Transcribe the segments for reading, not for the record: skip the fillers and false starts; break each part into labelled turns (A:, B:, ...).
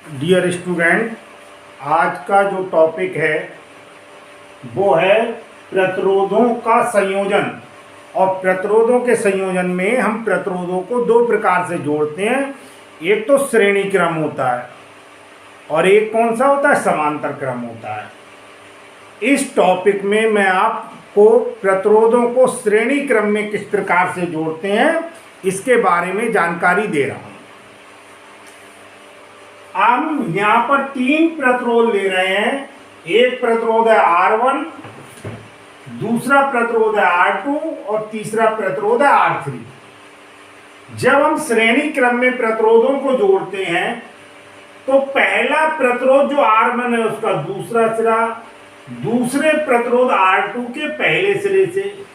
A: Dear student, आज का जो टॉपिक है वो है प्रतिरोधों का संयोजन। और प्रतिरोधों के संयोजन में हम प्रतिरोधों को दो प्रकार से जोड़ते हैं। एक तो श्रेणी क्रम होता है और एक कौन सा होता है, समांतर क्रम होता है। इस टॉपिक में मैं आपको प्रतिरोधों को श्रेणी क्रम में किस प्रकार से जोड़ते हैं इसके बारे में जानकारी दे रहा हूं। हम यहाँ पर तीन प्रतिरोध ले रहे हैं। एक प्रतिरोध है R1, दूसरा प्रतिरोध है R2 और तीसरा प्रतिरोध है R3। जब हम श्रेणी क्रम में प्रतिरोधों को जोड़ते हैं तो पहला प्रतिरोध जो R1 है उसका दूसरा सिरा दूसरे प्रतिरोध R2 के पहले सिरे से,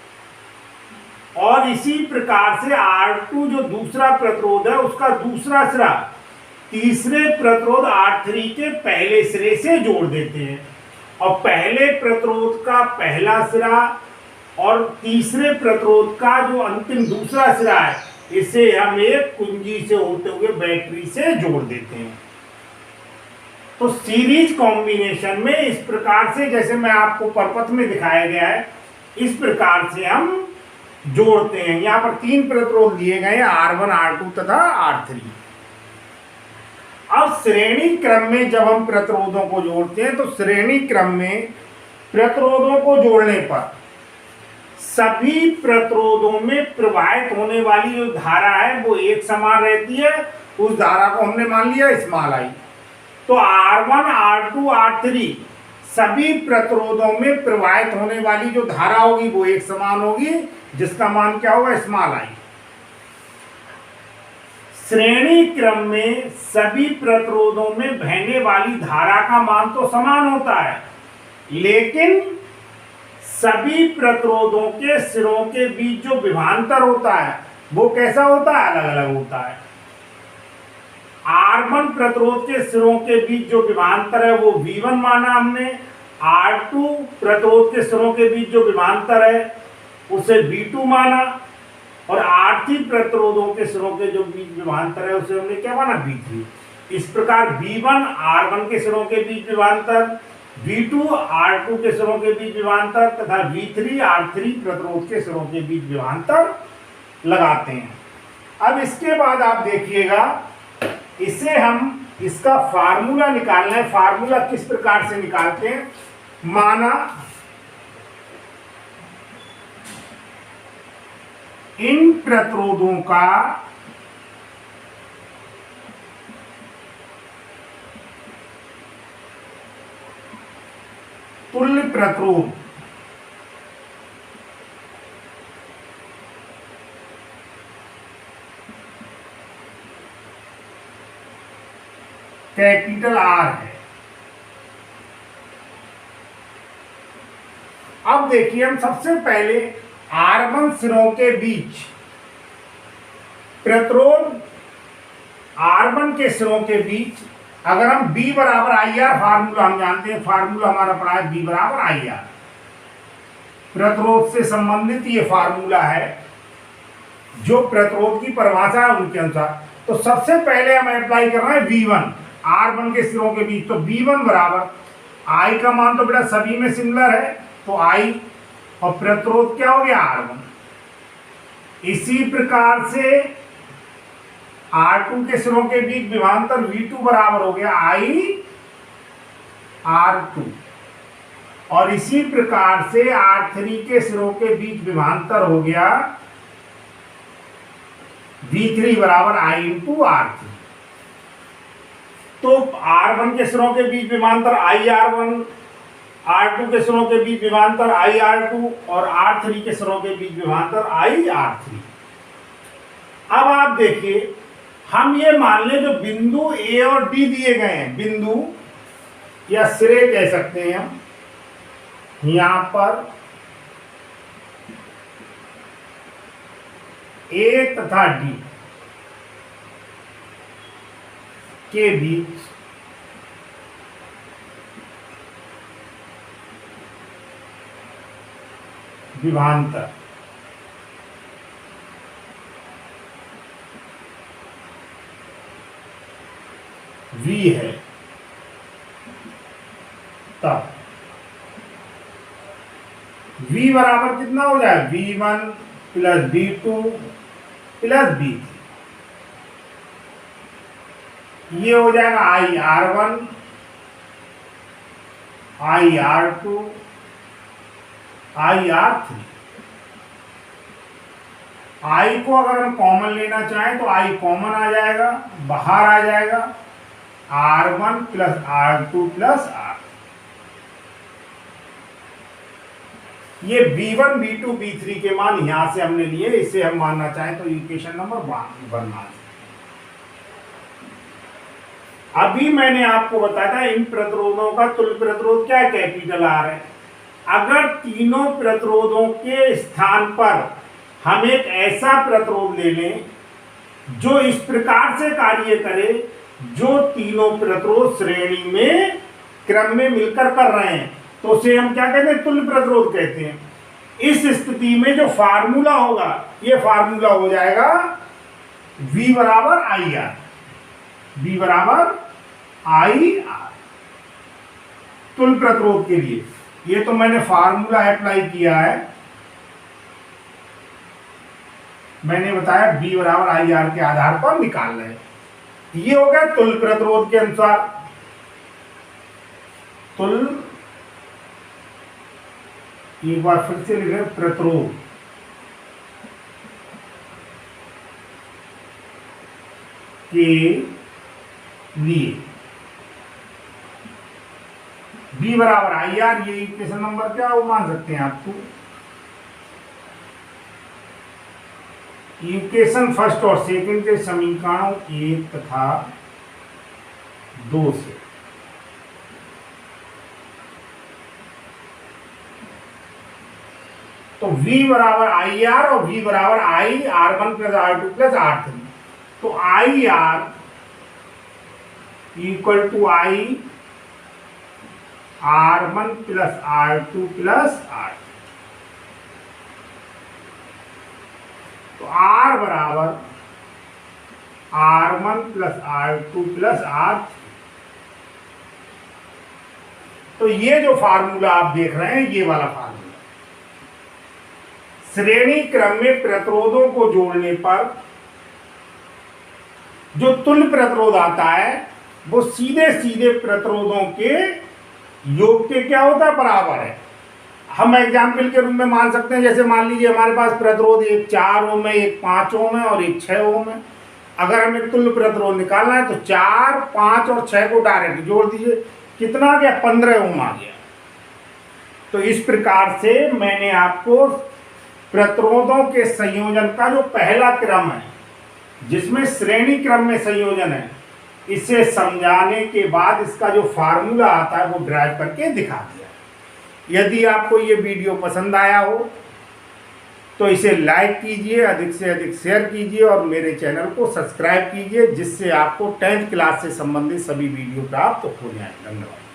A: और इसी प्रकार से R2 जो दूसरा प्रतिरोध है उसका दूसरा सिरा तीसरे प्रतिरोध R3 के पहले सिरे से जोड़ देते हैं। और पहले प्रतिरोध का पहला सिरा और तीसरे प्रतिरोध का जो अंतिम दूसरा सिरा है इसे हम एक कुंजी से होते हुए बैटरी से जोड़ देते हैं। तो सीरीज कॉम्बिनेशन में इस प्रकार से, जैसे मैं आपको परपथ में दिखाया गया है, इस प्रकार से हम जोड़ते हैं। यहाँ पर तीन प्रतिरोध दिए गए हैं, R1, R2 तथा R3। अब श्रेणी क्रम में जब हम प्रतिरोधों को जोड़ते हैं तो श्रेणी क्रम में प्रतिरोधों को जोड़ने पर सभी प्रतिरोधों में प्रवाहित होने वाली जो धारा है वो एक समान रहती है। उस धारा को हमने मान लिया स्मॉल आई। तो R1, R2, R3 सभी प्रतिरोधों में प्रवाहित होने वाली जो धारा होगी वो एक समान होगी, जिसका मान क्या होगा, स्मॉल आई। श्रेणी क्रम में सभी प्रतिरोधों में बहने वाली धारा का मान तो समान होता है, लेकिन सभी प्रतिरोधों के सिरों के बीच जो विभवांतर होता है वो कैसा होता है, अलग अलग होता है। R1 प्रतिरोध के सिरों के बीच जो विभवांतर है वो V1 माना हमने। R2 प्रतिरोध के सिरों के बीच जो विभवांतर है उसे V2 माना। और R3 प्रतिरोधों के सिरों के जो बीच विभवांतर है उसे हमने क्या माना, V3। इस प्रकार V1 R1 के सिरों के बीच विभवांतर, V2 R2 के सिरों के बीच विभवांतर तथा V3 R3 प्रतिरोध के सिरों के बीच विभवांतर लगाते हैं। अब इसके बाद आप देखिएगा, इसे हम इसका फार्मूला निकालना है। फार्मूला किस प्रकार से निकालते हैं, माना इन प्रतिरोधों का तुल्य प्रतिरोध कैपिटल R है। अब देखिए, हम सबसे पहले R1 सिरों के बीच प्रतिरोध R1 के सिरों के बीच अगर हम B बराबर IR, फार्मूला हम जानते हैं, फार्मूला हमारा पड़ा है B बराबर IR। प्रतिरोध से संबंधित ये फार्मूला है जो प्रतिरोध की परिभाषा है उनके अनुसार। तो सबसे पहले हम अप्लाई कर रहे हैं V1 R1 के सिरों के बीच। तो V1 बराबर I का मान तो बेटा सभी में सिमिलर है, तो I और प्रतिरोध क्या हो गया, R1। इसी प्रकार से R2 के सिरों के बीच विभवांतर V2 बराबर हो गया I R2। और इसी प्रकार से R3 के सिरों के बीच विभवांतर हो गया V3 बराबर I इंटू R3। तो R1 के सिरों के बीच विभवांतर I R1, R2 के सिरों के बीच विभवांतर I R2 और R3 के सिरों के बीच विभवांतर I R3। अब आप देखिए, हम ये मान लें जो बिंदु A और D दिए गए हैं, बिंदु या सिरे कह सकते हैं हम, यहां पर A तथा D के बीच विभवांतर V है, तब V बराबर कितना हो जाए, V1 plus V2 plus V3, ये हो जाएगा IR1 IR2 IR3। I को अगर हम कॉमन लेना चाहें तो I कॉमन आ जाएगा, बाहर आ जाएगा R1 plus R2 plus R। ये V1 V2 V3 के मान यहां से हमने लिए, इसे हम मानना चाहें तो इक्वेशन नंबर 1 मान। अभी मैंने आपको बताया था इन प्रतिरोधों का तुल्य प्रतिरोध क्या है, कैपिटल R है। अगर तीनों प्रतिरोधों के स्थान पर हम एक ऐसा प्रतिरोध ले लें जो इस प्रकार से कार्य करे, जो तीनों प्रतिरोध श्रेणी में क्रम में मिलकर कर रहे हैं, तो उसे हम क्या कहते हैं, तुल्य प्रतिरोध कहते हैं। इस स्थिति में जो फार्मूला होगा, ये फार्मूला हो जाएगा V बराबर IR, V बराबर IR तुल्य प्रतिरोध के लिए। ये तो मैंने फार्मूला अप्लाई किया है, मैंने बताया V बराबर IR के आधार पर निकाल रहे हैं। ये हो गया तुल्य प्रतिरोध के अनुसार। तुल्य, एक बार फिर से लिखे, प्रतिरोध के लिए V बराबर IR, ये इक्वेशन नंबर क्या वो मान सकते हैं आपको, इक्वेशन फर्स्ट और सेकंड के समीकरणों 1 तथा 2 से। तो V बराबर IR और V बराबर I R1 plus R2 plus R3। तो IR equal to I R1 plus R2 plus R। तो R बराबर R1 plus R2 plus R। तो ये जो फार्मूला आप देख रहे हैं, ये वाला फार्मूला श्रेणी क्रम में प्रतिरोधों को जोड़ने पर जो तुल्य प्रतिरोध आता है, वो सीधे सीधे प्रतिरोधों के योग के क्या होता है, बराबर है। हम एग्जाम्पल के रूप में मान सकते हैं, जैसे मान लीजिए हमारे पास प्रतिरोध एक 4 ओम है, एक 5 ओम है और एक 6 ओम है। अगर हमें तुल्य प्रतिरोध निकालना है तो 4, 5 और 6 को डायरेक्ट जोड़ दीजिए, कितना आ गया, 15 ओम आ गया। तो इस प्रकार से मैंने आपको प्रतिरोधों के संयोजन का जो पहला क्रम है, जिसमें श्रेणी क्रम में संयोजन है, इसे समझाने के बाद इसका जो फार्मूला आता है वो ड्राइव करके दिखा दिया। यदि आपको ये वीडियो पसंद आया हो तो इसे लाइक कीजिए, अधिक से अधिक शेयर कीजिए और मेरे चैनल को सब्सक्राइब कीजिए, जिससे आपको 10th क्लास से संबंधित सभी वीडियो प्राप्त हो जाए। धन्यवाद।